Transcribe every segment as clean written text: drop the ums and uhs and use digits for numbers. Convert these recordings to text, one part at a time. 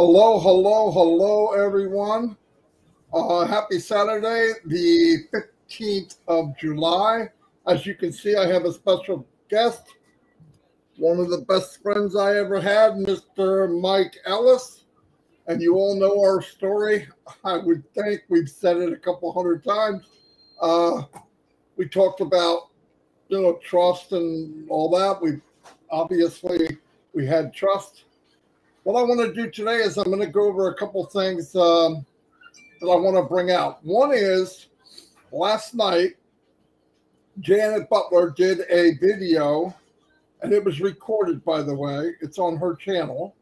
Hello, hello, hello, everyone. Happy Saturday, the 15th of July. As you can see, I have a special guest, one of the best friends I ever had, Mr. Mike Ellis. And you all know our story. I would think we've said it a couple hundred times. We talked about, trust and all that. We had trust. What I want to do today is I'm going to go over a couple things that I want to bring out. One is, last night, Janet Butler did a video, and it was recorded, by the way. It's on her channel,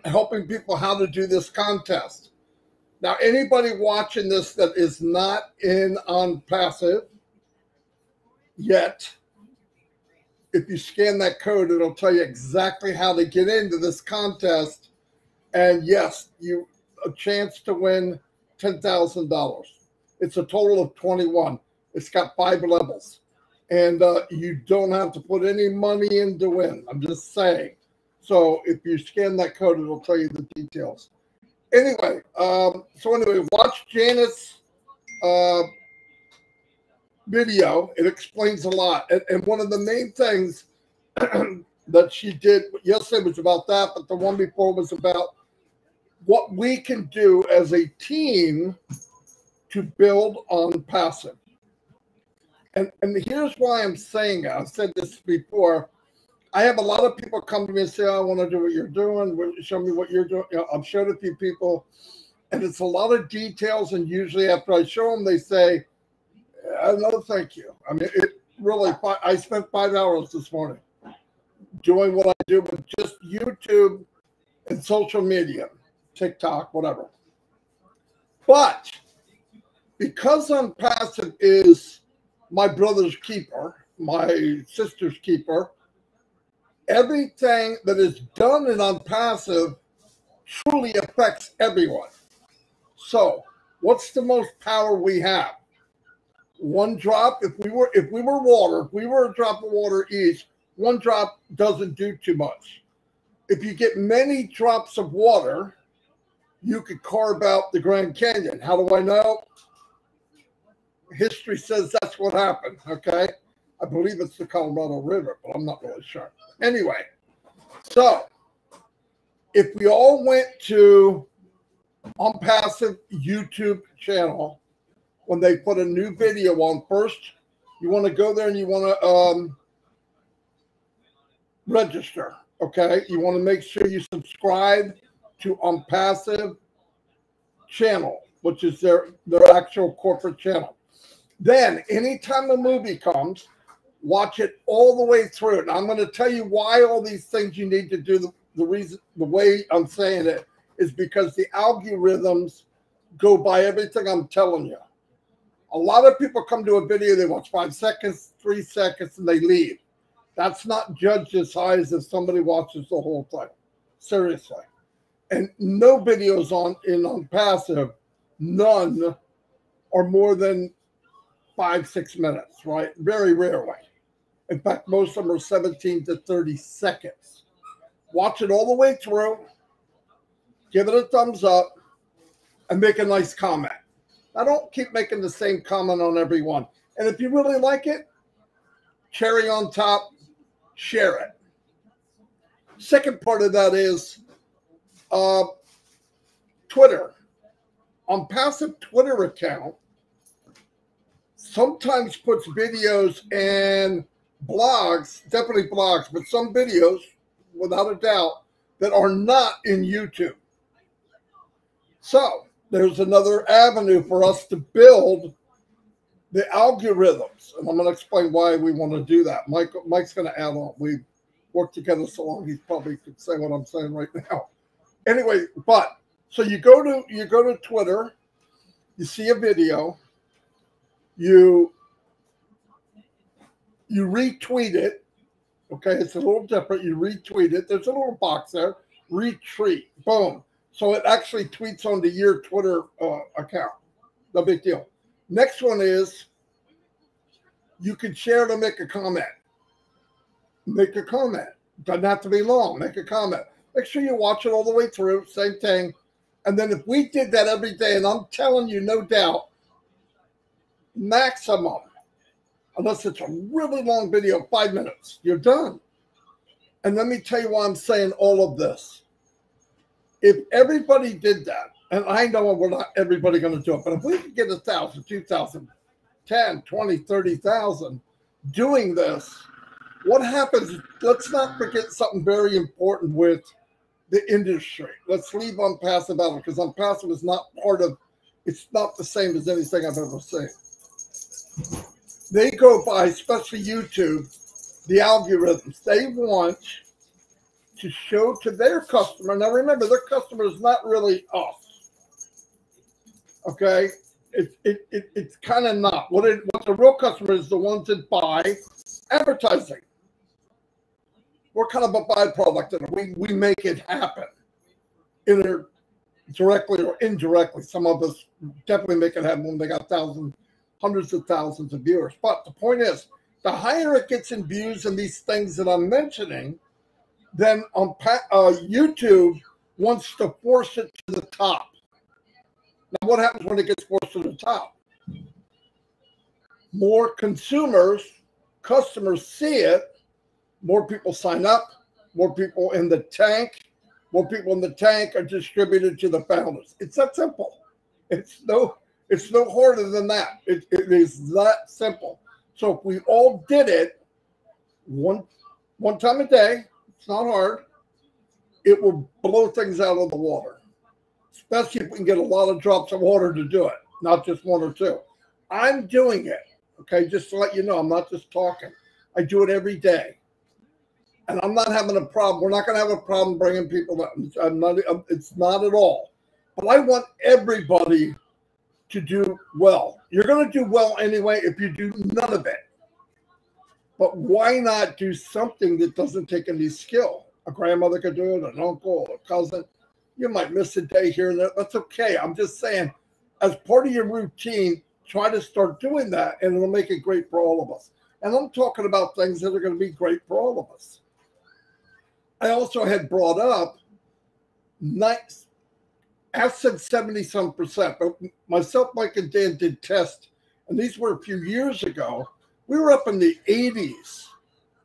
helping people how to do this contest. Now, anybody watching this that is not in Onpassive yet, if you scan that code, it'll tell you exactly how to get into this contest. And yes, you a chance to win $10,000. It's a total of 21. It's got 5 levels. And you don't have to put any money in to win. I'm just saying. So if you scan that code, it'll tell you the details. Anyway, watch Janet's video. It explains a lot. And one of the main things that she did yesterday was about that, but the one before was about what we can do as a team to build Onpassive. And here's why I'm saying it. I've said this before. I have a lot of people come to me and say, I want to do what you're doing. Show me what you're doing. I've showed a few people, and it's a lot of details. And usually after I show them, they say, no, thank you. I mean, it really, I spent 5 hours this morning doing what I do with just YouTube and social media, TikTok, whatever. But because Onpassive is my brother's keeper, my sister's keeper, everything that is done in Onpassive truly affects everyone. So what's the most power we have? One drop, if we were water, if we were a drop of water each, one drop doesn't do too much. If you get many drops of water, you could carve out the Grand Canyon. How do I know? History says that's what happened, okay? I believe it's the Colorado River, but I'm not really sure. Anyway, so if we all went to Onpassive YouTube channel, when they put a new video on, first, you want to go there and you want to register, okay? You want to make sure you subscribe to Onpassive channel, which is their actual corporate channel. Then, anytime a movie comes, watch it all the way through. And I'm going to tell you why all these things you need to do. The way I'm saying it is because the algorithms go by everything I'm telling you. A lot of people come to a video, they watch 5 seconds, 3 seconds, and they leave. That's not judged as high as if somebody watches the whole thing. Seriously. And no videos in Onpassive, none are more than 5-6 minutes, right? Very rarely. In fact, most of them are 17 to 30 seconds. Watch it all the way through, give it a thumbs up, and make a nice comment. Now, don't keep making the same comment on every one. And if you really like it, cherry on top, share it. Second part of that is Twitter. Onpassive Twitter account sometimes puts videos and blogs, definitely blogs, but some videos, without a doubt, that are not in YouTube. So there's another avenue for us to build the algorithms. And I'm going to explain why we want to do that. Mike's going to add on. We've worked together so long, he probably could say what I'm saying right now. Anyway, so you go to Twitter, you see a video, you retweet it. Okay, it's a little different. You retweet it. There's a little box there. Retweet. Boom. So it actually tweets onto your Twitter account. No big deal. Next one is you can share to make a comment. Make a comment. Doesn't have to be long. Make a comment. Make sure you watch it all the way through, same thing. And then if we did that every day, and I'm telling you, no doubt, maximum, unless it's a really long video, 5 minutes, you're done. And let me tell you why I'm saying all of this. If everybody did that, and I know we're not everybody going to do it, but if we could get 1,000, 2,000, 10, 20, 30,000 doing this, what happens? Let's not forget something very important with the industry. Let's leave Onpassive out, because Onpassive is not part of, it's not the same as anything I've ever seen. They go by, especially YouTube, the algorithms. They want to show to their customer. Now remember, their customer is not really us. Okay? It's kind of not. What the real customer is the ones that buy advertising. We're kind of a byproduct of it. We make it happen, either directly or indirectly. Some of us definitely make it happen when they got thousands, hundreds of thousands of viewers. But the point is, the higher it gets in views and these things that I'm mentioning, then YouTube wants to force it to the top. Now, what happens when it gets forced to the top? More customers see it. More people sign up, more people in the tank, more people in the tank are distributed to the founders. It's that simple. It's no harder than that. It is that simple. So if we all did it one time a day, it's not hard, it will blow things out of the water. Especially if we can get a lot of drops of water to do it, not just one or two. I'm doing it, okay, just to let you know, I'm not just talking. I do it every day. And I'm not having a problem. We're not going to have a problem bringing people up. It's not at all. But I want everybody to do well. You're going to do well anyway if you do none of it. But why not do something that doesn't take any skill? A grandmother could do it, an uncle, a cousin. You might miss a day here and there. That's okay. I'm just saying, as part of your routine, try to start doing that, and it'll make it great for all of us. And I'm talking about things that are going to be great for all of us. I also had brought up, I said 70-some%, but myself, Mike, and Dan did tests, and these were a few years ago. We were up in the 80s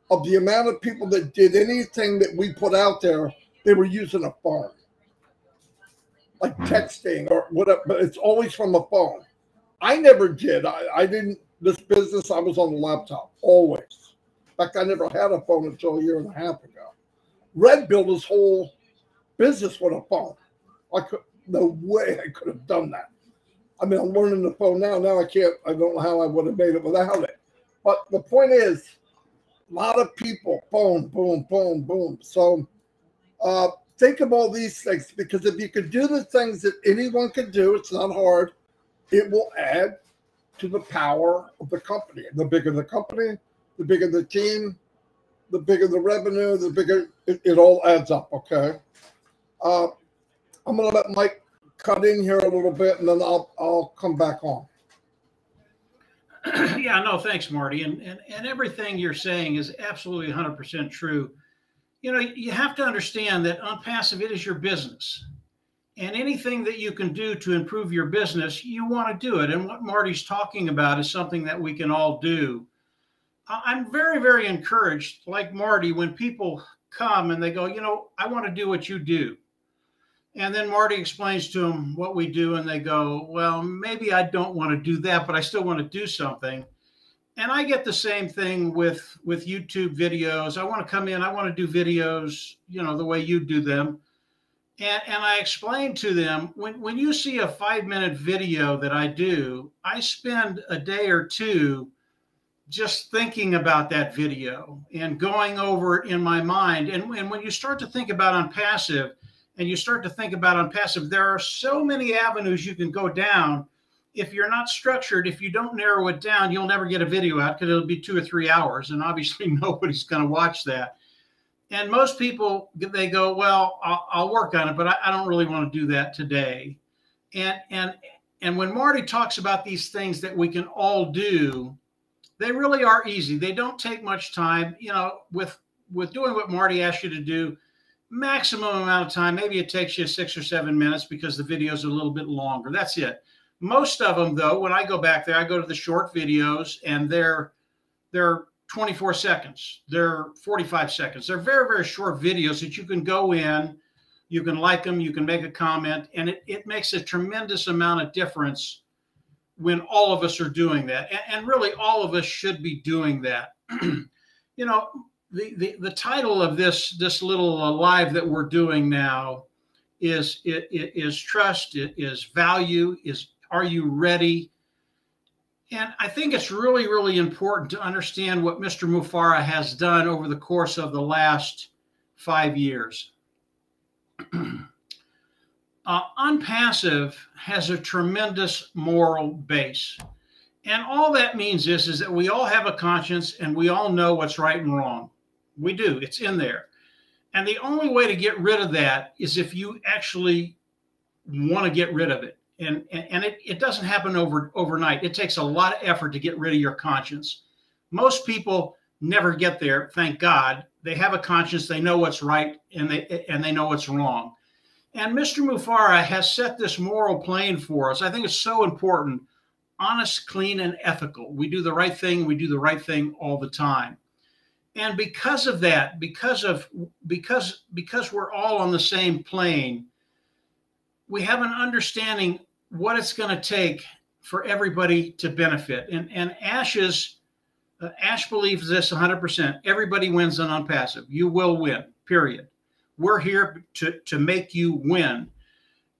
of the amount of people that did anything that we put out there. They were using a phone, like texting or whatever, but it's always from a phone. I never did. I didn't, this business, I was on the laptop, always. In fact, I never had a phone until a year and a half ago. Red built his whole business with a phone. No way I could have done that. I mean, I'm learning the phone now. Now I can't, I don't know how I would have made it without it. But the point is, a lot of people, phone, boom, boom, boom. So think of all these things, because if you could do the things that anyone can do, it's not hard, it will add to the power of the company. The bigger the company, the bigger the team, the bigger the revenue, the bigger it all adds up, okay? I'm going to let Mike cut in here a little bit, and then I'll come back on. Yeah, no, thanks, Marty. And everything you're saying is absolutely 100% true. You know, you have to understand that Onpassive, it is your business. And anything that you can do to improve your business, you want to do it. And what Marty's talking about is something that we can all do. I'm very, very encouraged, like Marty, when people come and they go, you know, I want to do what you do. And then Marty explains to them what we do, and they go, well, maybe I don't want to do that, but I still want to do something. And I get the same thing with YouTube videos. I want to come in, I want to do videos, you know, the way you do them. And I explain to them, when you see a 5-minute video that I do, I spend a day or two just thinking about that video and going over it in my mind. And when you start to think about Onpassive, and you start to think about Onpassive, there are so many avenues you can go down. If you're not structured, if you don't narrow it down, you'll never get a video out, because it'll be 2 or 3 hours, and obviously nobody's going to watch that. And most people, they go, well, I'll work on it, but I don't really want to do that today. And when Marty talks about these things that we can all do, they really are easy. They don't take much time. You know, with doing what Marty asked you to do, maximum amount of time. Maybe it takes you 6 or 7 minutes because the videos are a little bit longer. That's it. Most of them, though, when I go back there, I go to the short videos, and they're 24 seconds. They're 45 seconds. They're very, very short videos that you can go in, you can like them, you can make a comment, and it makes a tremendous amount of difference when all of us are doing that. And really, all of us should be doing that. You know, the title of this little live that we're doing now is trust, is value, is are you ready? And I think it's really, really important to understand what Mr. Mufareh has done over the course of the last 5 years. Onpassive has a tremendous moral base. And all that means is that we all have a conscience and we all know what's right and wrong. We do. It's in there. And the only way to get rid of that is if you actually want to get rid of it. And it doesn't happen overnight. It takes a lot of effort to get rid of your conscience. Most people never get there, thank God. They have a conscience, they know what's right, and they know what's wrong. And Mr. Mufareh has set this moral plane for us. I think it's so important. Honest, clean, and ethical. We do the right thing. We do the right thing all the time. And because of that, because we're all on the same plane, we have an understanding what it's going to take for everybody to benefit. And Ash believes this 100%. Everybody wins on Onpassive. You will win, period. We're here to make you win.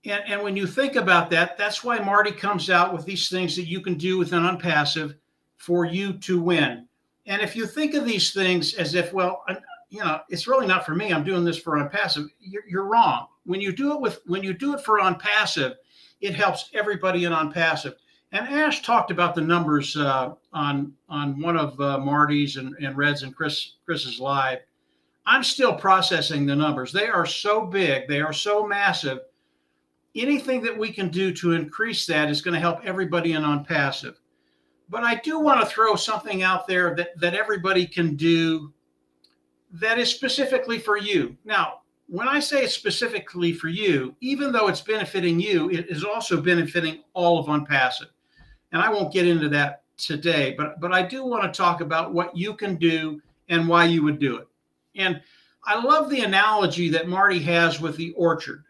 And when you think about that, that's why Marty comes out with these things that you can do within Onpassive for you to win. And if you think of these things as if, well, you know, it's really not for me, I'm doing this for Onpassive, you're wrong. When you do it for Onpassive, it helps everybody in Onpassive. And Ash talked about the numbers on one of Marty's and Red's and Chris's live. I'm still processing the numbers. They are so big. They are so massive. Anything that we can do to increase that is going to help everybody in Onpassive. But I do want to throw something out there that everybody can do that is specifically for you. Now, when I say it's specifically for you, even though it's benefiting you, it is also benefiting all of Onpassive. And I won't get into that today, but I do want to talk about what you can do and why you would do it. And I love the analogy that Marty has with the orchard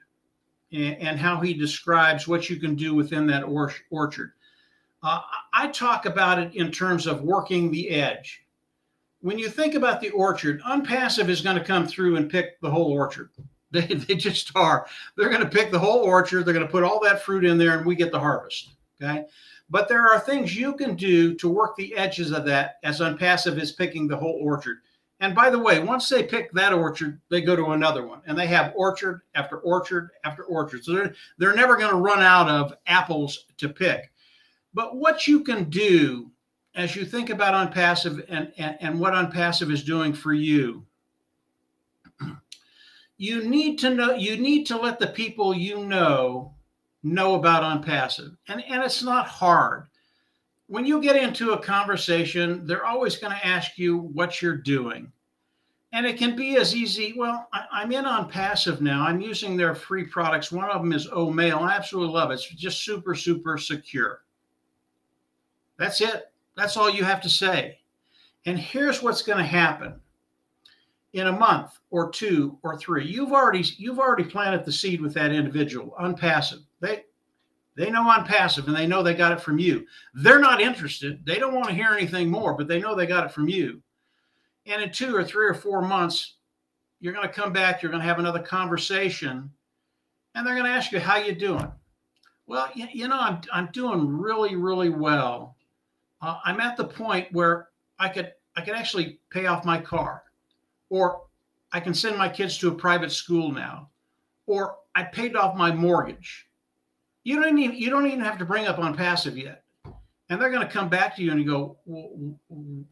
and how he describes what you can do within that orchard. I talk about it in terms of working the edge. When you think about the orchard, Onpassive is going to come through and pick the whole orchard. They just are. They're going to pick the whole orchard. They're going to put all that fruit in there and we get the harvest. Okay. But there are things you can do to work the edges of that as Onpassive is picking the whole orchard. And by the way, once they pick that orchard, they go to another one and they have orchard after orchard after orchard. So they're never going to run out of apples to pick. But what you can do as you think about Onpassive and what Onpassive is doing for you, you need to know, you need to let the people you know about Onpassive. And it's not hard. When you get into a conversation, they're always going to ask you what you're doing. And it can be as easy, well, I'm in Onpassive now. I'm using their free products. One of them is Mail. I absolutely love it. It's just super, super secure. That's it. That's all you have to say. And here's what's going to happen. In a month or 2 or 3, you've already planted the seed with that individual, Onpassive. They know Onpassive and they know they got it from you. They're not interested. They don't want to hear anything more, but they know they got it from you. And in 2 or 3 or 4 months, you're going to come back, you're going to have another conversation, and they're going to ask you, how you doing? Well, you know, I'm doing really, really well. I'm at the point where I could actually pay off my car, or I can send my kids to a private school now, or I paid off my mortgage. You don't even have to bring up Onpassive yet. And they're going to come back to you and you go,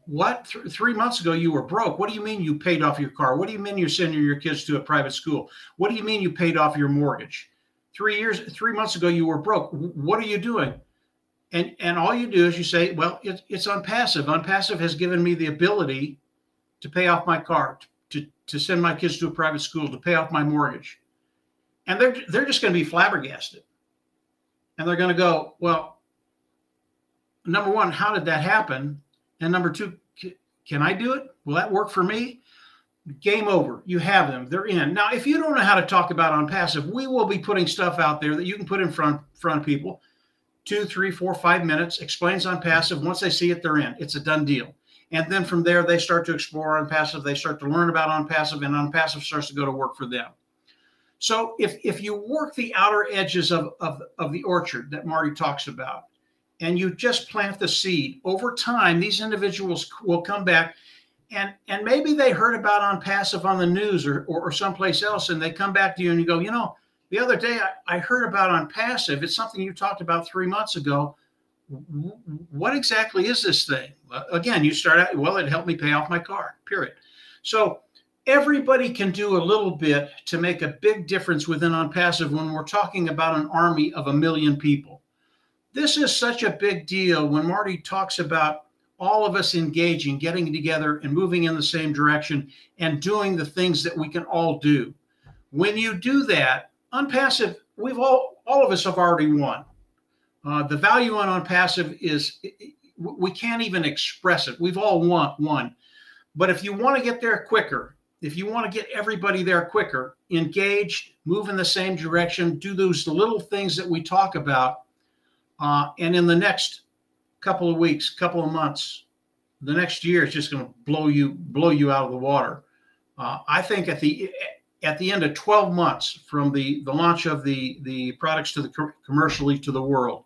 what? 3 months ago, you were broke. What do you mean you paid off your car? What do you mean you're sending your kids to a private school? What do you mean you paid off your mortgage? 3 months ago, you were broke. What are you doing? And all you do is you say, well, it's Onpassive. Onpassive has given me the ability to pay off my car, to send my kids to a private school, to pay off my mortgage. And they're just going to be flabbergasted. And they're going to go, well, number one, how did that happen? And number two, can I do it? Will that work for me? Game over. You have them. They're in. Now, if you don't know how to talk about Onpassive, we will be putting stuff out there that you can put in front of people. 2, 3, 4, 5 minutes, explains Onpassive. Once they see it, they're in. It's a done deal. And then from there, they start to explore Onpassive. They start to learn about Onpassive, and Onpassive starts to go to work for them. So if you work the outer edges of the orchard that Marty talks about, and you just plant the seed, over time, these individuals will come back, and maybe they heard about Onpassive on the news or someplace else, and they come back to you and you go, you know, the other day I heard about Onpassive. It's something you talked about 3 months ago. What exactly is this thing? Again, you start out, well, it helped me pay off my car, period. So everybody can do a little bit to make a big difference within Onpassive when we're talking about an army of 1 million people. This is such a big deal when Marty talks about all of us engaging, getting together and moving in the same direction and doing the things that we can all do. When you do that, Onpassive, all of us have already won. The value on Onpassive is, we can't even express it. We've all won. But if you want to get there quicker, if you want to get everybody there quicker, engaged, move in the same direction, do those little things that we talk about, and in the next couple of weeks, couple of months, the next year is just going to blow you out of the water. I think at the end of 12 months from the launch of the products to the commercially to the world,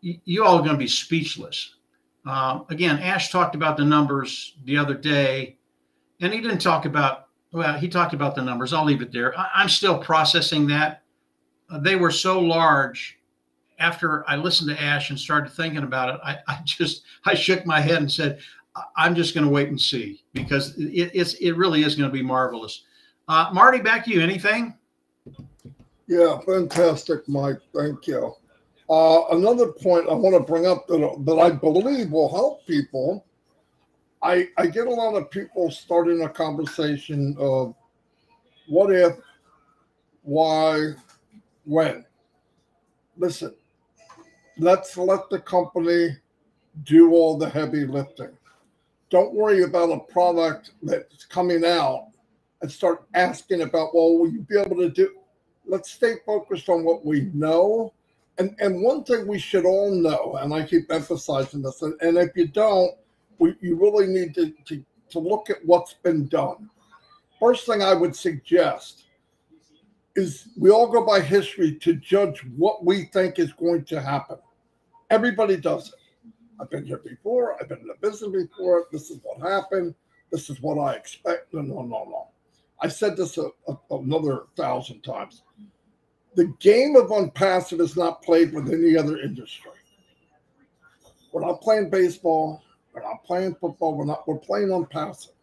you all are going to be speechless. Again, Ash talked about the numbers the other day, and he didn't talk about, well, he talked about the numbers. I'll leave it there. I'm still processing that. They were so large. After I listened to Ash and started thinking about it, I shook my head and said, I'm just going to wait and see, because it really is going to be marvelous. Marty, back to you. Anything? Yeah, fantastic, Mike. Thank you. Another point I want to bring up that I believe will help people. I get a lot of people starting a conversation of what if, why, when. Listen, let's let the company do all the heavy lifting. Don't worry about a product that's coming out and start asking about, well, will you be able to do? Let's stay focused on what we know. And one thing we should all know, and I keep emphasizing this, and if you don't, you really need to look at what's been done. First thing I would suggest is we all go by history to judge what we think is going to happen. Everybody does it. I've been here before. I've been in the business before. This is what happened. This is what I expect. No. I said this another 1,000 times. The game of Onpassive is not played with any other industry. We're not playing baseball. We're not playing football. We're playing Onpassive.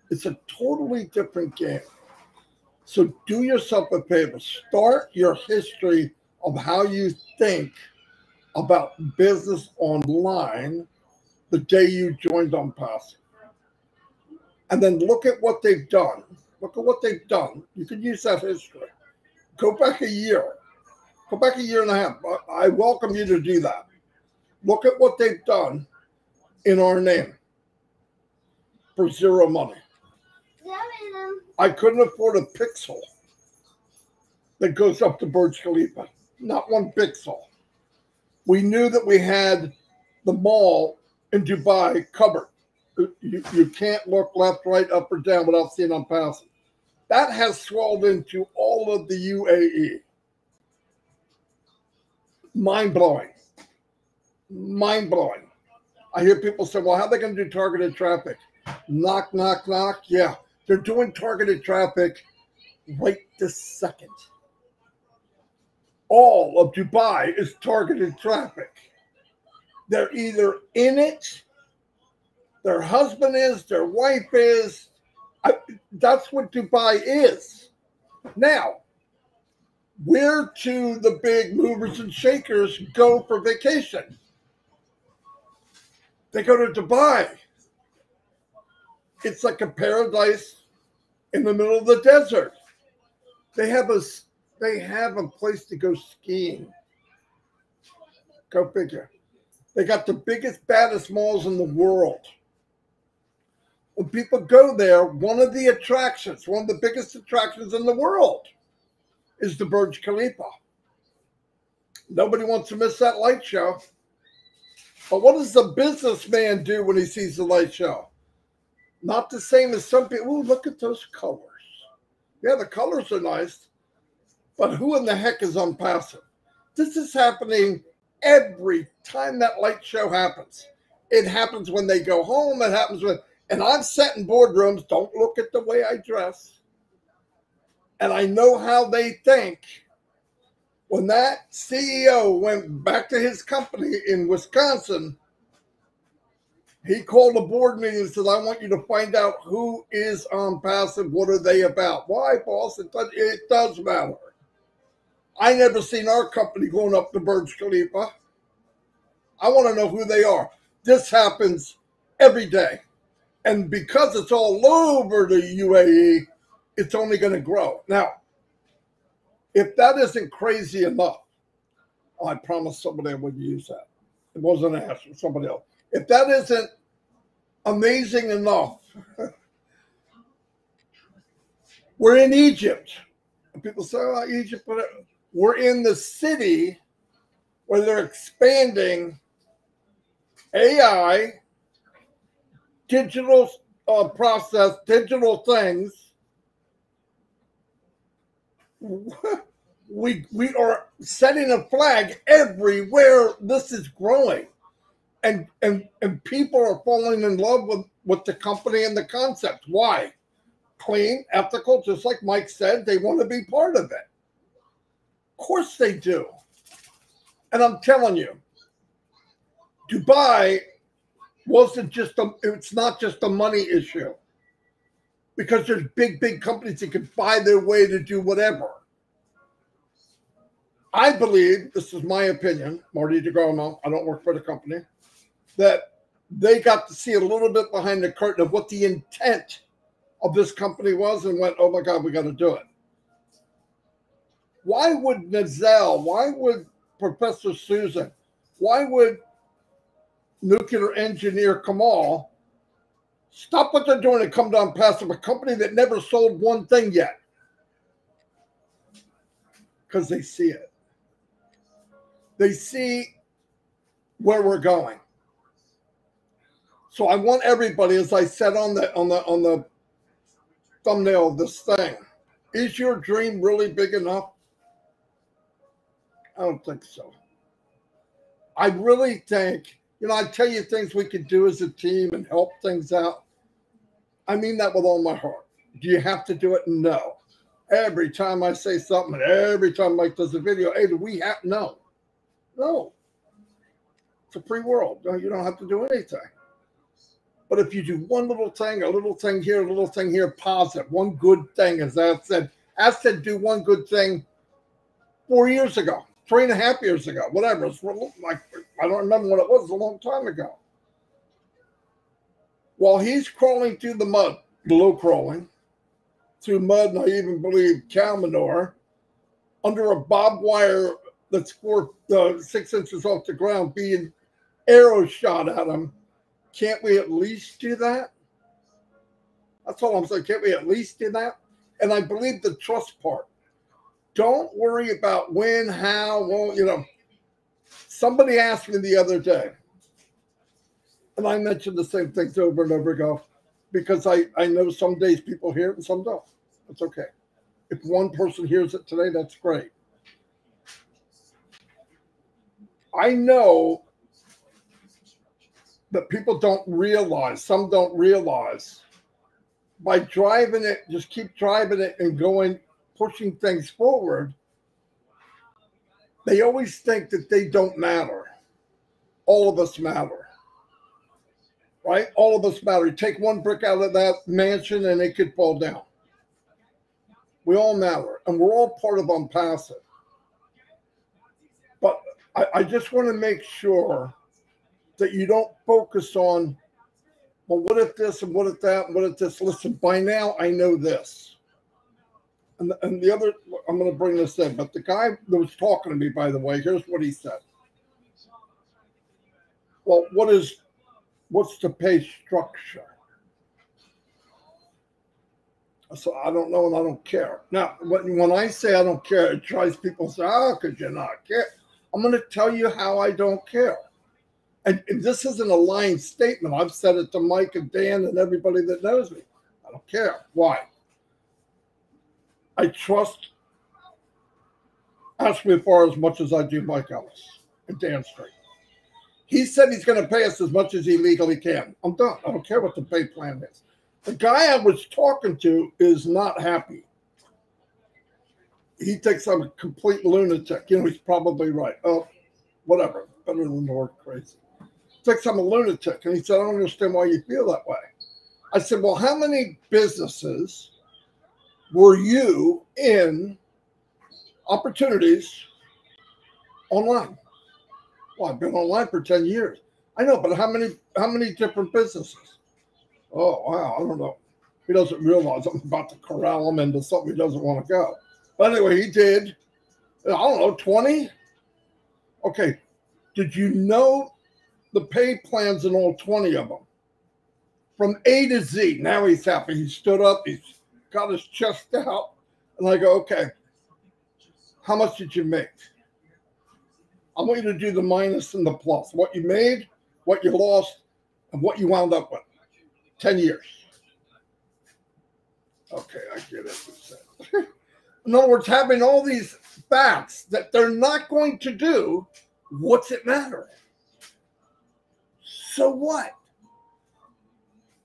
It's a totally different game. So do yourself a favor. Start your history of how you think about business online the day you joined Onpassive. And then look at what they've done. Look at what they've done. You can use that history. Go back a year. Go back a year and a half. I welcome you to do that. Look at what they've done in our name for zero money. I couldn't afford a pixel that goes up to Burj Khalifa. Not one pixel. We knew that we had the mall in Dubai covered. You can't look left, right, up, or down without seeing Onpassive. That has swelled into all of the UAE. Mind-blowing. Mind-blowing. I hear people say, well, how are they going to do targeted traffic? Knock, knock, knock. Yeah, they're doing targeted traffic right this second. All of Dubai is targeted traffic. They're either in it, their husband is, their wife is. That's what Dubai is. Now, where do the big movers and shakers go for vacation? They go to Dubai. It's like a paradise in the middle of the desert. They have a place to go skiing. Go figure. They got the biggest, baddest malls in the world. When people go there, one of the attractions, one of the biggest attractions in the world, is the Burj Khalifa. Nobody wants to miss that light show. But what does the businessman do when he sees the light show? Not the same as some people. Ooh, look at those colors. Yeah, the colors are nice. But who in the heck is Onpassive? This is happening every time that light show happens. It happens when they go home. It happens when, and I've sat in boardrooms, don't look at the way I dress. And I know how they think. When that CEO went back to his company in Wisconsin, he called a board meeting and said, I want you to find out who is Onpassive. What are they about? Why, boss? It does matter. I never seen our company going up to Burj Khalifa. I want to know who they are. This happens every day. And because it's all over the UAE, it's only going to grow. Now, if that isn't crazy enough, I promised somebody I wouldn't use that. It wasn't an answer, somebody else. If that isn't amazing enough, we're in Egypt. People say, oh, Egypt, whatever. We're in the city where they're expanding AI, digital process, digital things. We are setting a flag everywhere. This is growing, and people are falling in love with the company and the concept. Why? Clean, ethical, just like Mike said. They want to be part of it. Of course they do. And I'm telling you, Dubai wasn't just it's not just a money issue, because there's big companies that can buy their way to do whatever. I believe, this is my opinion, MARTY DEGARMO, I don't work for the company, that they got to see a little bit behind the curtain of what the intent of this company was and went, oh my God, we got to do it. Why would Nazel, why would Professor Susan, why would nuclear engineer Kamal stop what they're doing and come to Onpassive, a company that never sold one thing yet? Because they see it. They see where we're going. So I want everybody, as I said on the thumbnail of this thing, is your dream really big enough? I don't think so. I really think, I tell you things we could do as a team and help things out. I mean that with all my heart. Do you have to do it? No. Every time I say something, every time Mike does a video, hey, do we have? No. No. It's a free world. No, you don't have to do anything. But if you do one little thing, a little thing here, a little thing here, positive, one good thing, as I said, do one good thing 4 years ago, 3.5 years ago, whatever. It's like, I don't remember what it was, a long time ago. While he's crawling through the mud, below crawling, through mud, and I even believe cow manure, under a barbed wire that's 6 inches off the ground, being arrows shot at him, can't we at least do that? That's all I'm saying. Can't we at least do that? And I believe the trust part. Don't worry about when, how, well, Somebody asked me the other day, and I mentioned the same things over and over ago, because I know some days people hear it and some don't. That's okay. If one person hears it today, that's great. I know that people don't realize, some don't realize, by driving it, just keep driving it and going, pushing things forward, they always think that they don't matter. All of us matter, right? All of us matter. You take one brick out of that mansion and it could fall down. We all matter, and we're all part of Onpassive. But I just want to make sure that you don't focus on well, what if this and what if that and what if this? Listen, by now I know this. And the other, I'm going to bring this in, but the guy that was talking to me, by the way, here's what he said. Well, what's the pay structure? So I don't know and I don't care. Now, when I say I don't care, it drives people to say, oh, could you not care? I'm going to tell you how I don't care. And this isn't a lying statement. I've said it to Mike and Dan and everybody that knows me. I don't care. Why? I trust Mufareh as much as I do Mike Ellis and Dan Straight. He said he's going to pay us as much as he legally can. I'm done. I don't care what the pay plan is. The guy I was talking to is not happy. He thinks I'm a complete lunatic. You know, he's probably right. Oh, whatever. Better than the word crazy. He thinks I'm a lunatic. And he said, I don't understand why you feel that way. I said, well, how many businesses were you in opportunities online? Well, I've been online for 10 years. I know, but how many different businesses? Oh, wow, I don't know. He doesn't realize I'm about to corral him into something he doesn't want to go. But anyway, he did, I don't know, 20? Okay, did you know the pay plans in all 20 of them? From A to Z. Now he's happy. He stood up. He's got his chest out. And I go, okay, how much did you make? I want you to do the minus and the plus. What you made, what you lost, and what you wound up with. 10 years. Okay, I get it. In other words, having all these facts that they're not going to do, what's it matter? So what?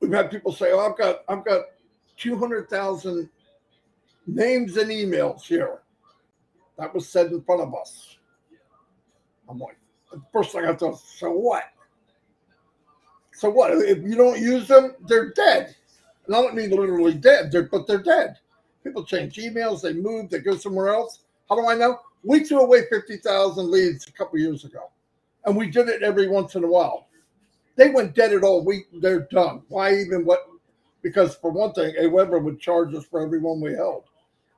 We've had people say, oh, I've got 200,000 names and emails here. That was said in front of us. I'm like, the first thing I thought, so what? So what? If you don't use them, they're dead. And I don't mean literally dead, but they're dead. People change emails, they move, they go somewhere else. How do I know? We threw away 50,000 leads a couple years ago. And we did it every once in a while. They went dead at all week. They're done. Why even what? Because for one thing, AWeber would charge us for every one we held.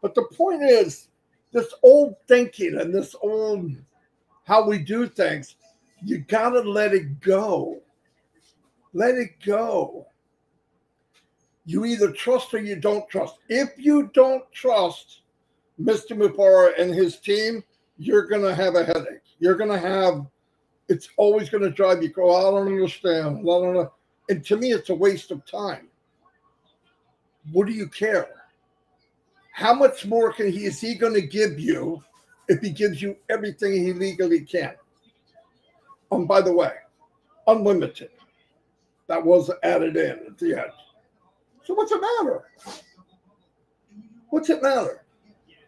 But the point is, this old thinking and this old how we do things, you got to let it go. Let it go. You either trust or you don't trust. If you don't trust Mr. Mufareh and his team, you're going to have a headache. You're going to have, it's always going to drive you, go, I don't understand. I don't know. And to me, it's a waste of time. What do you care? How much more is he going to give you if he gives you everything he legally can? By the way, unlimited. That was added in at the end. So what's it matter? What's it matter?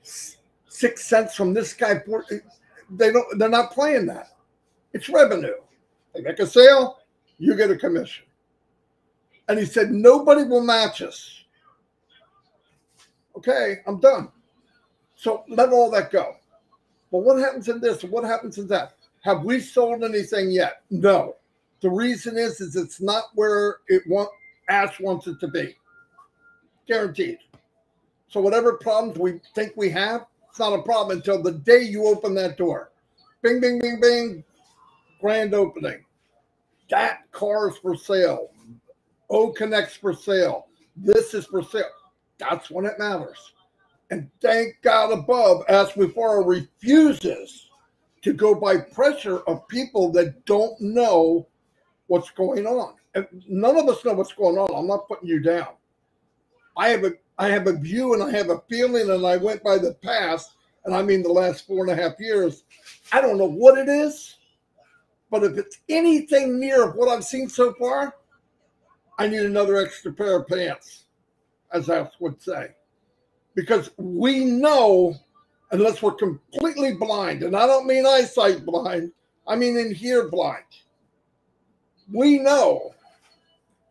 6 cents from this guy. They're not playing that. It's revenue. They make a sale, you get a commission. And he said, nobody will match us. Okay, I'm done. So let all that go. But what happens in this? What happens in that? Have we sold anything yet? No. The reason is it's not where Ash wants it to be. Guaranteed. So whatever problems we think we have, it's not a problem until the day you open that door. Bing, bing, bing, bing. Grand opening. That car is for sale. O Connect's for sale. This is for sale. That's when it matters. And thank God above, as Mufareh refuses to go by pressure of people that don't know what's going on. And none of us know what's going on. I'm not putting you down. I have a view and I have a feeling, and I went by the past, and I mean the last 4.5 years. I don't know what it is, but if it's anything near what I've seen so far, I need another extra pair of pants, as I would say. Because we know, unless we're completely blind, and I don't mean eyesight blind, I mean in here blind. We know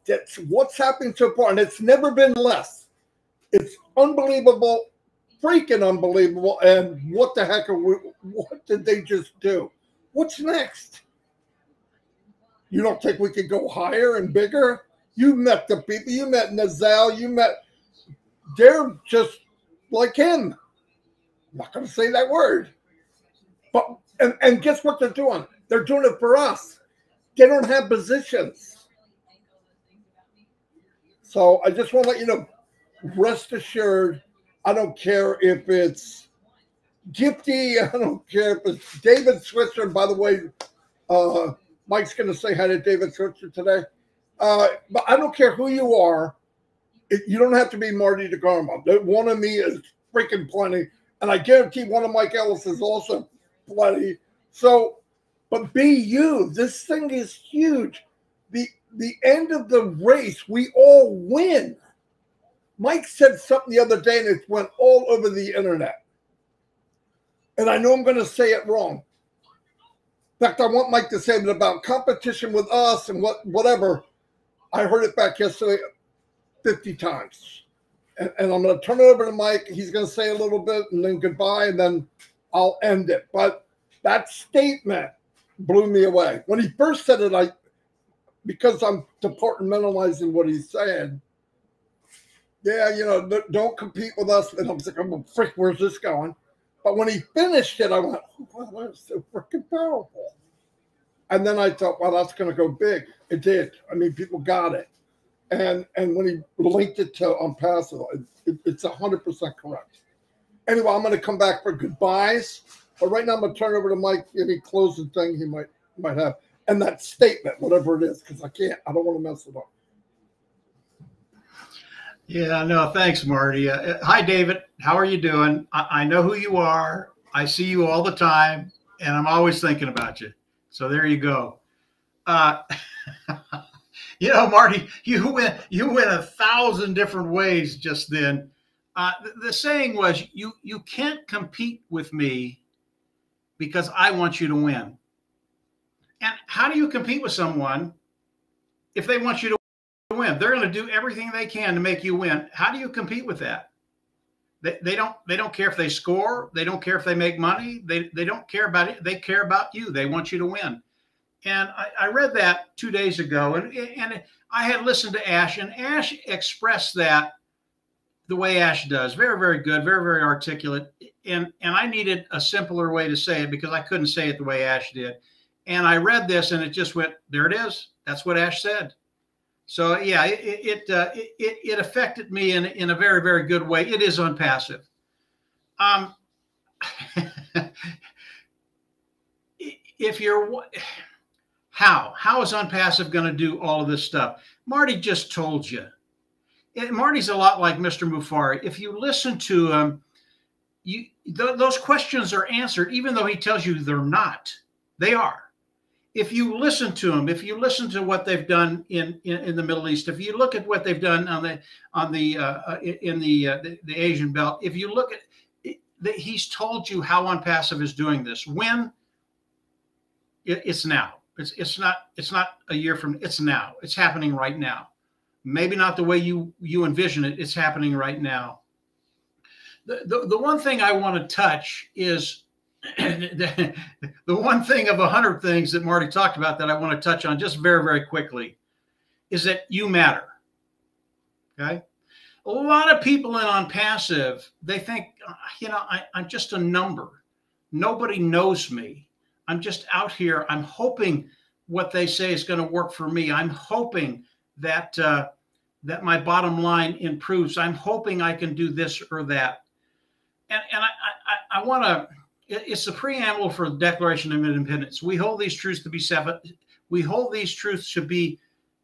that what's happening so far, and it's never been less. It's unbelievable, freaking unbelievable, and what the heck what did they just do? What's next? You don't think we could go higher and bigger? You met the people. You met Nazal. You met. They're just like him. I'm not going to say that word. But and guess what they're doing? They're doing it for us. They don't have positions. So I just want to let you know, rest assured, I don't care if it's Gifty, I don't care if it's David Switzer. By the way, Mike's going to say hi to David Switzer today. But I don't care who you are. You don't have to be Marty DeGarmo. One of me is freaking plenty. And I guarantee one of Mike Ellis is also plenty. So, but be you. This thing is huge. The end of the race, we all win. Mike said something the other day, and it went all over the internet. And I know I'm going to say it wrong. In fact, I want Mike to say it about competition with us and whatever. I heard it back yesterday 50 times. And I'm going to turn it over to Mike. He's going to say a little bit and then goodbye, and then I'll end it. But that statement blew me away. When he first said it, because I'm departmentalizing what he's saying, yeah, you know, don't compete with us. And I was like, oh, frick, where's this going? But when he finished it, I went, oh, wow, that's so freaking powerful. And then I thought, well, that's going to go big. It did. I mean, people got it. And when he linked it to Onpassive, it's 100% correct. Anyway, I'm going to come back for goodbyes. But right now, I'm going to turn it over to Mike. Any closing thing he might have. And that statement, whatever it is, because I don't want to mess it up. Yeah, no, thanks, Marty. Hi, David. How are you doing? I know who you are. I see you all the time, and I'm always thinking about you. So there you go. You know, Marty, you went 1,000 different ways just then. The saying was, you can't compete with me because I want you to win. And how do you compete with someone if they want you to win? They're going to do everything they can to make you win. How do you compete with that? They don't care if they score. They don't care if they make money. They don't care about it. They care about you. They want you to win. And I read that 2 days ago, and I had listened to Ash, and Ash expressed that the way Ash does. Very, very good, very, very articulate. And I needed a simpler way to say it because I couldn't say it the way Ash did. And I read this, and it just went, there it is. That's what Ash said. So yeah, it affected me in a very, very good way. It is Onpassive. If you're how is Onpassive going to do all of this stuff? Marty just told you. Marty's a lot like Mr. Mufareh. If you listen to him, those questions are answered, even though he tells you they're not. They are. If you listen to them, if you listen to what they've done in the Middle East, if you look at what they've done in the Asian belt, if you look at he's told you how Onpassive is doing this. When it's now. It's not a year from. It's now. It's happening right now. Maybe not the way you envision it. It's happening right now. The one thing I want to touch is the one thing of 100 things that Marty talked about that I want to touch on just very, very quickly is that you matter. Okay. A lot of people in Onpassive, they think, you know, I'm just a number. Nobody knows me. I'm just out here. I'm hoping what they say is going to work for me. I'm hoping that that my bottom line improves. I'm hoping I can do this or that. And I want to. It's the preamble for the Declaration of Independence. We hold these truths to be We hold these truths to be.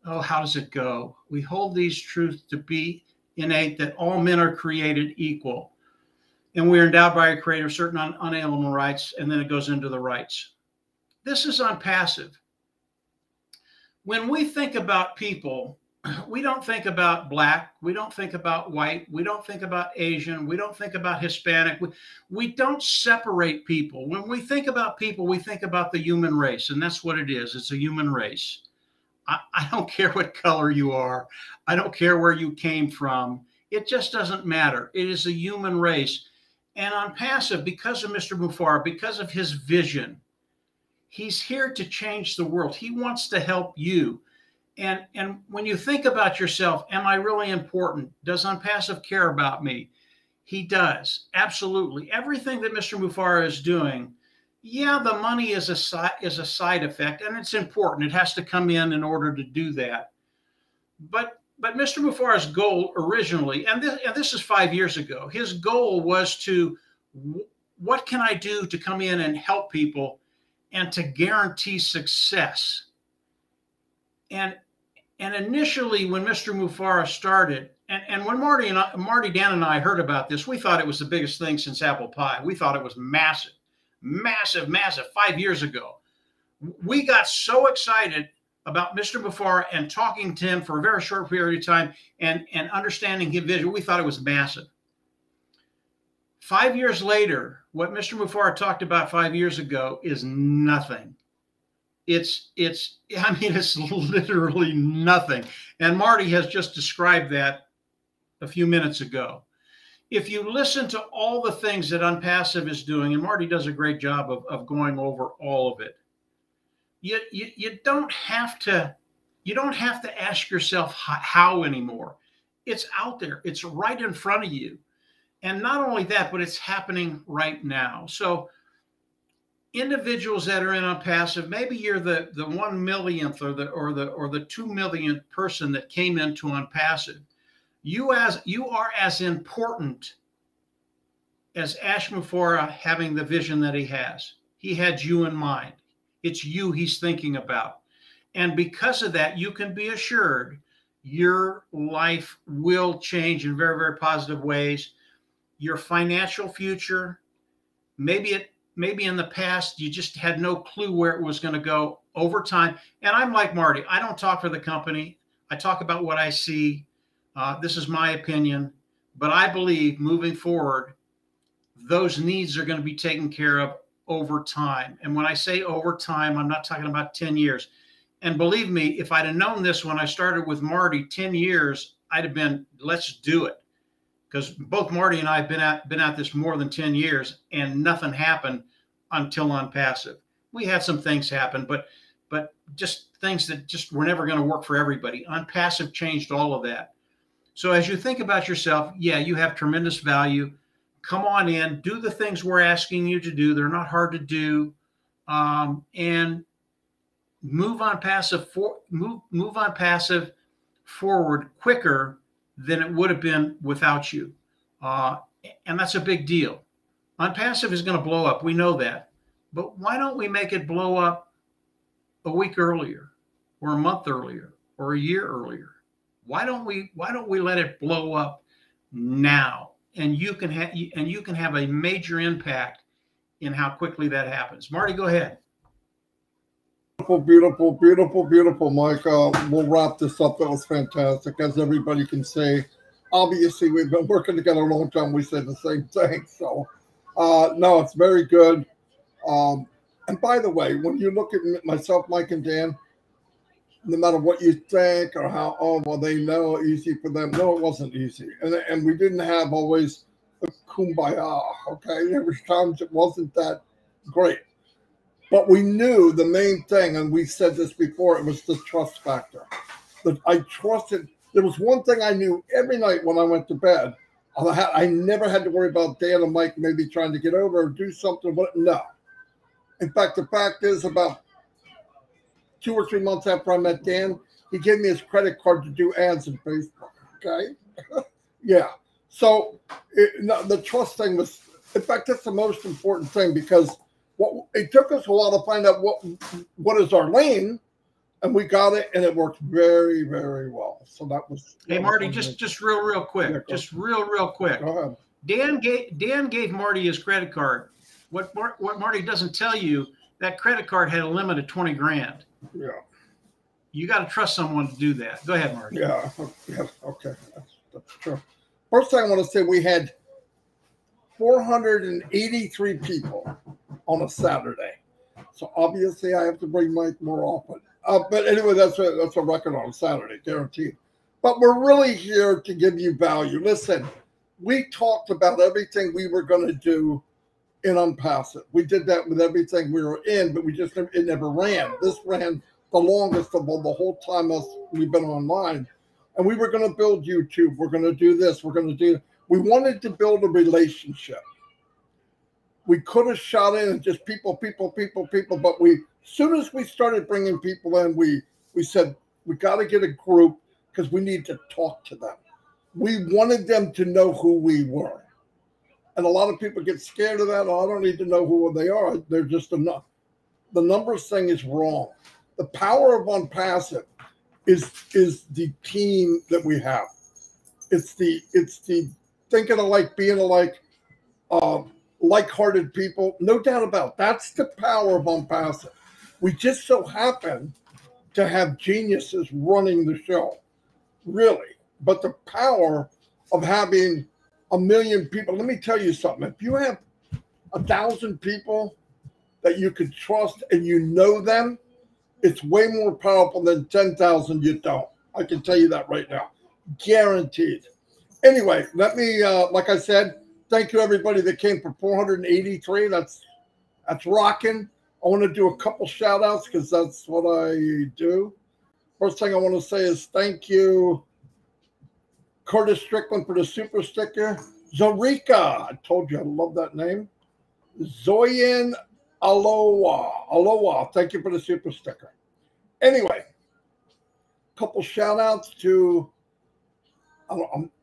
Oh, how does it go? We hold these truths to be innate, that all men are created equal. And we are endowed by our Creator certain unalienable rights, and then it goes into the rights. This is Onpassive. When we think about people, we don't think about black, we don't think about white, we don't think about Asian, we don't think about Hispanic. We don't separate people. When we think about people, we think about the human race, and that's what it is. It's a human race. I don't care what color you are. I don't care where you came from. It just doesn't matter. It is a human race. And Onpassive, because of Mr. Mufareh, because of his vision, he's here to change the world. He wants to help you. And when you think about yourself, am I really important? Does Onpassive care about me? He does, absolutely. Everything that Mr. Mufareh is doing, yeah, the money is a side effect, and it's important. It has to come in order to do that. But Mr. Mufareh's goal originally, and this is 5 years ago, his goal was to, what can I do to come in and help people and to guarantee success? And initially, when Mr. Mufareh started, and when Marty, Dan, and I heard about this, we thought it was the biggest thing since apple pie. We thought it was massive, massive, massive 5 years ago. We got so excited about Mr. Mufareh and talking to him for a very short period of time and understanding his vision. We thought it was massive. 5 years later, what Mr. Mufareh talked about 5 years ago is nothing. It's literally nothing. And Marty has just described that a few minutes ago. If you listen to all the things that Onpassive is doing, and Marty does a great job of going over all of it, you don't have to ask yourself how anymore. It's out there. It's right in front of you. And not only that, but it's happening right now. So individuals that are in Onpassive, maybe you're the 1 millionth or the 2 millionth person that came into Onpassive. You are as important as Ash Mufareh having the vision that he has. He had you in mind. It's you he's thinking about. And because of that, you can be assured your life will change in very, very positive ways. Your financial future, maybe in the past, you just had no clue where it was going to go over time. And I'm like Marty. I don't talk for the company. I talk about what I see. This is my opinion. But I believe moving forward, those needs are going to be taken care of over time. And when I say over time, I'm not talking about 10 years. And believe me, if I'd have known this when I started with Marty 10 years, I'd have been, let's do it. Because both Marty and I have been at this more than 10 years, and nothing happened until Onpassive. We had some things happen, but just things that just were never going to work for everybody. Onpassive changed all of that. So as you think about yourself, yeah, you have tremendous value. Come on in, do the things we're asking you to do. They're not hard to do, and move Onpassive forward quicker than it would have been without you. And that's a big deal. Onpassive is going to blow up. We know that. But why don't we make it blow up a week earlier or a month earlier or a year earlier? Why don't we let it blow up now? And you can have a major impact in how quickly that happens. Marty, go ahead. Beautiful, beautiful, beautiful, Mike. We'll wrap this up. That was fantastic. As everybody can say, obviously, we've been working together a long time. We say the same thing. So, no, it's very good. And by the way, when you look at myself, Mike, and Dan, no matter what you think or how, oh, well, they know easy for them. No, it wasn't easy. And we didn't have always a kumbaya, okay? There was times it wasn't that great. But we knew the main thing, and we said this before, it was the trust factor. That I trusted. There was one thing I knew every night when I went to bed. I never had to worry about Dan and Mike maybe trying to get over or do something. But no. In fact, the fact is about 2 or 3 months after I met Dan, he gave me his credit card to do ads in Facebook. Okay? Yeah. So the trust thing was, in fact, that's the most important thing, because it took us a while to find out what is our lane, and we got it, and it worked very, very well. So that was. Hey, Marty, just real quick, yeah, just real quick. Go ahead. Dan gave Marty his credit card. What Marty doesn't tell you, that credit card had a limit of 20 grand. Yeah. You got to trust someone to do that. Go ahead, Marty. Yeah. Okay. That's true. First thing I want to say, we had 483 people on a Saturday. So obviously I have to bring Mike more often. But anyway, that's a record on Saturday, guaranteed. But we're really here to give you value. Listen, we talked about everything we were going to do in Onpassive. We did that with everything we were in, but it never ran. This ran the longest of all the whole time we've been online. And we were going to build YouTube. We're going to do this. We're going to do. We wanted to build a relationship. We could have shot in and just people. But as soon as we started bringing people in, we said, we got to get a group because we need to talk to them. We wanted them to know who we were. And a lot of people get scared of that. Oh, I don't need to know who they are. They're just enough. The numbers thing is wrong. The power of Onpassive is the team that we have. It's the thinking alike, being alike, like-hearted people. No doubt about it. That's the power of Onpassive. We just so happen to have geniuses running the show, really. But the power of having 1 million people. Let me tell you something. If you have 1,000 people that you can trust and you know them, it's way more powerful than 10,000 you don't. I can tell you that right now. Guaranteed. Anyway, let me, like I said, thank you everybody that came for 483. That's rocking. I want to do a couple shout outs because that's what I do. First thing I want to say is thank you, Curtis Strickland, for the super sticker. Zarika, I told you I love that name. Zoyan Aloha, thank you for the super sticker. Anyway, a couple shout outs to,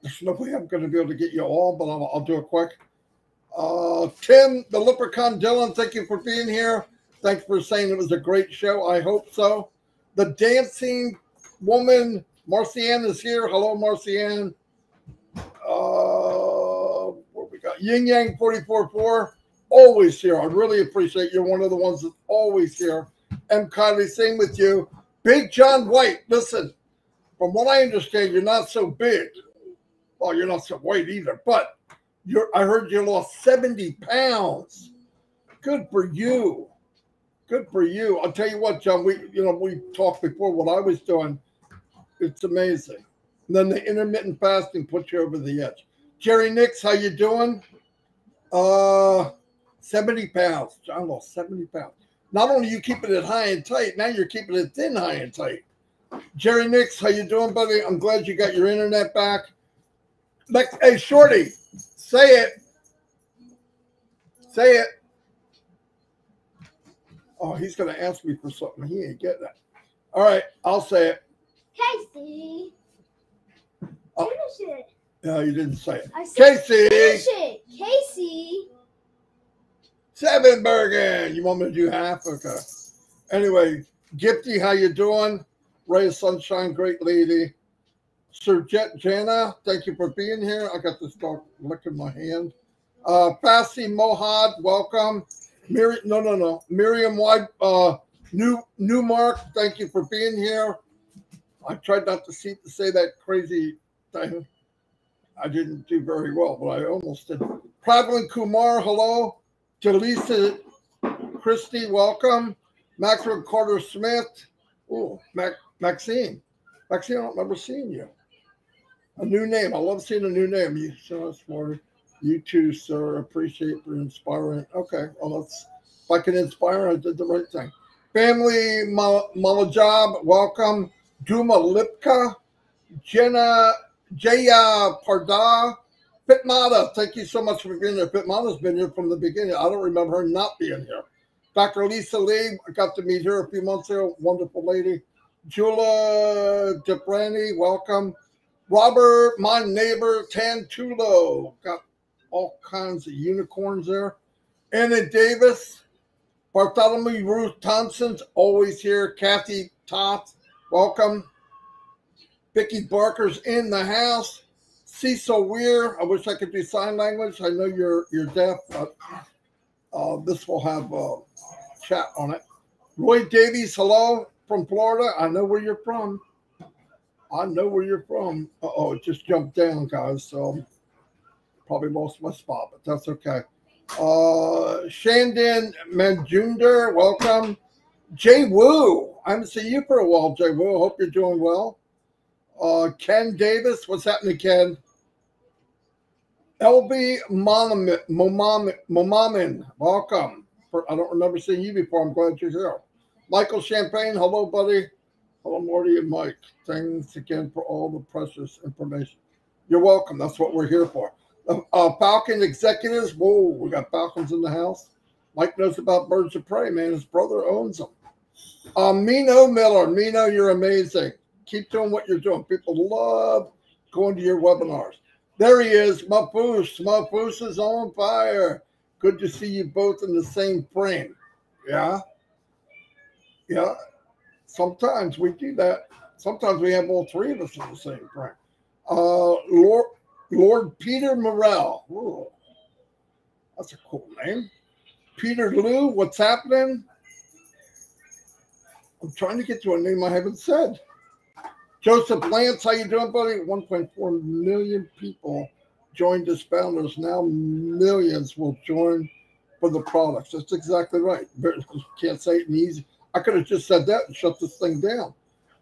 there's no way I'm going to be able to get you all, but I'll do it quick. Tim, the Leprechaun Dylan, thank you for being here. Thanks for saying it was a great show. I hope so. The Dancing Woman, Marcianne, is here. Hello, Marcianne. What we got? Yin Yang 44.4, always here. I really appreciate you're one of the ones that's always here. M. Kylie, same with you. Big John White, listen, from what I understand, you're not so big. Well, you're not so white either, but I heard you lost 70 pounds. Good for you. Good for you. I'll tell you what, John, we talked before what I was doing. It's amazing. And then the intermittent fasting puts you over the edge. Jerry Nix, how you doing? 70 pounds. John lost 70 pounds. Not only you keeping it high and tight, now you're keeping it thin, high and tight. Jerry Nix, how you doing, buddy? I'm glad you got your internet back. Hey, Shorty, say it. Say it. Oh, he's going to ask me for something. He ain't getting that. All right, I'll say it. Casey. Oh. Finish it. No, you didn't say it. I said Casey. finish it. Casey. Sevenbergen. You want me to do half? Okay. Anyway, Gifty, how you doing? Ray of Sunshine, great lady. Sir Jana, thank you for being here. I got this dog licking my hand. Fassi Mohad, welcome. Miriam White, Newmark, thank you for being here. I tried not to say that crazy thing. I didn't do very well, but I almost did. Pravin Kumar, hello. Jaleesa Christie, welcome. Maxwell Carter Smith. Oh, Maxine. Maxine, I don't remember seeing you. A new name. I love seeing a new name. You so smart. You too, sir. Appreciate for inspiring. Okay, well, if I can inspire, I did the right thing. Family Malajab, welcome. Duma Lipka, Jaya Parda, Pitmata, thank you so much for being here. Pitmata's been here from the beginning. I don't remember her not being here. Dr. Lisa Lee, I got to meet her a few months ago. Wonderful lady. Jula DeBrani, welcome. Robert, my neighbor, Tantulo, got all kinds of unicorns there. Anna Davis, Bartholomew Ruth Thompson's always here. Kathy Toth, welcome. Vicki Barker's in the house. Cecil Weir, I wish I could do sign language. I know you're deaf, but this will have chat on it. Roy Davies, hello from Florida. I know where you're from. I know where you're from. Uh-oh, it just jumped down, guys. So probably lost my spot, but that's okay. Shandin Manjunder, welcome. Jay Wu, I haven't seen you for a while, Jay Wu. I hope you're doing well. Ken Davis, what's happening, Ken? LB Momamin, welcome. I don't remember seeing you before. I'm glad you're here. Michael Champagne, hello, buddy. Hello, Marty and Mike. Thanks again for all the precious information. You're welcome. That's what we're here for. Falcon executives. Whoa, we got Falcons in the house. Mike knows about birds of prey, man. His brother owns them. Mino Miller. Mino, you're amazing. Keep doing what you're doing. People love going to your webinars. There he is, Mufus. Mufus is on fire. Good to see you both in the same frame. Yeah. Yeah. Sometimes we do that. Sometimes we have all three of us in the same frame. Lord Peter Morrell. Ooh, that's a cool name. Peter Lou, what's happening? I'm trying to get to a name I haven't said. Joseph Lance, how you doing, buddy? 1.4 million people joined as founders. Now millions will join for the products. That's exactly right. Can't say it in easy. I could have just said that and shut this thing down.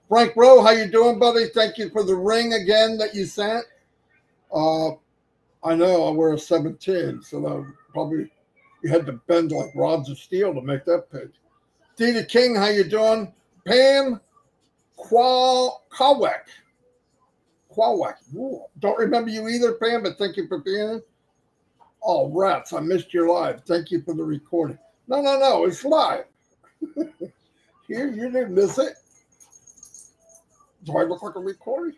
Frank Rowe, how you doing, buddy? Thank you for the ring again that you sent. I know I wear a 17, so that probably you had to bend like rods of steel to make that page. Dita King, how you doing? Pam Kwawek. Don't remember you either, Pam, but thank you for being in. Oh, rats, I missed your live. Thank you for the recording. No, it's live. Here, you didn't miss it. Do I look like a recording?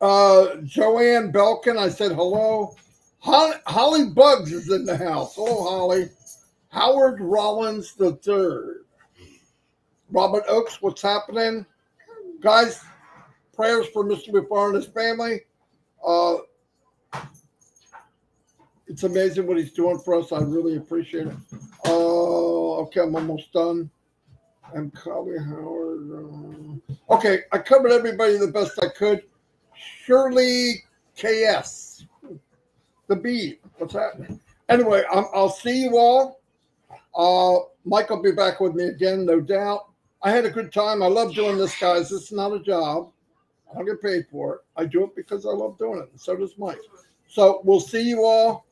Joanne Belkin, I said hello. Holly Bugs is in the house. Hello, Holly. Howard Rollins III. Robert Oakes, what's happening? Guys, prayers for Mr. Mufareh and his family. It's amazing what he's doing for us. I really appreciate it. Okay, I'm almost done. I'm Colby Howard. Okay, I covered everybody the best I could. Shirley KS. The B. What's happening? Anyway, I'll see you all. Mike will be back with me again, no doubt. I had a good time. I love doing this, guys. This is not a job. I don't get paid for it. I do it because I love doing it. And so does Mike. So we'll see you all.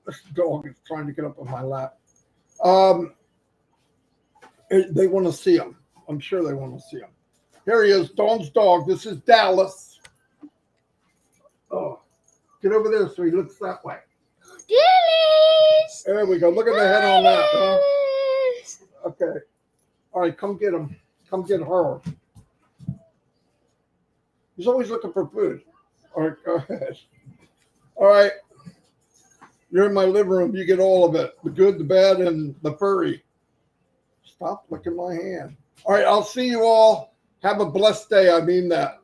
This dog is trying to get up on my lap. They want to see him. I'm sure they want to see him. Here he is, Dawn's dog. This is Dallas. Oh, get over there so he looks that way. Dallas! There we go. Look at the head on that. Huh? Okay. All right, come get him. Come get her. He's always looking for food. All right, go ahead. All right. You're in my living room. You get all of it. The good, the bad, and the furry. Stop licking my hand. All right, I'll see you all. Have a blessed day. I mean that.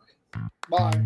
Bye.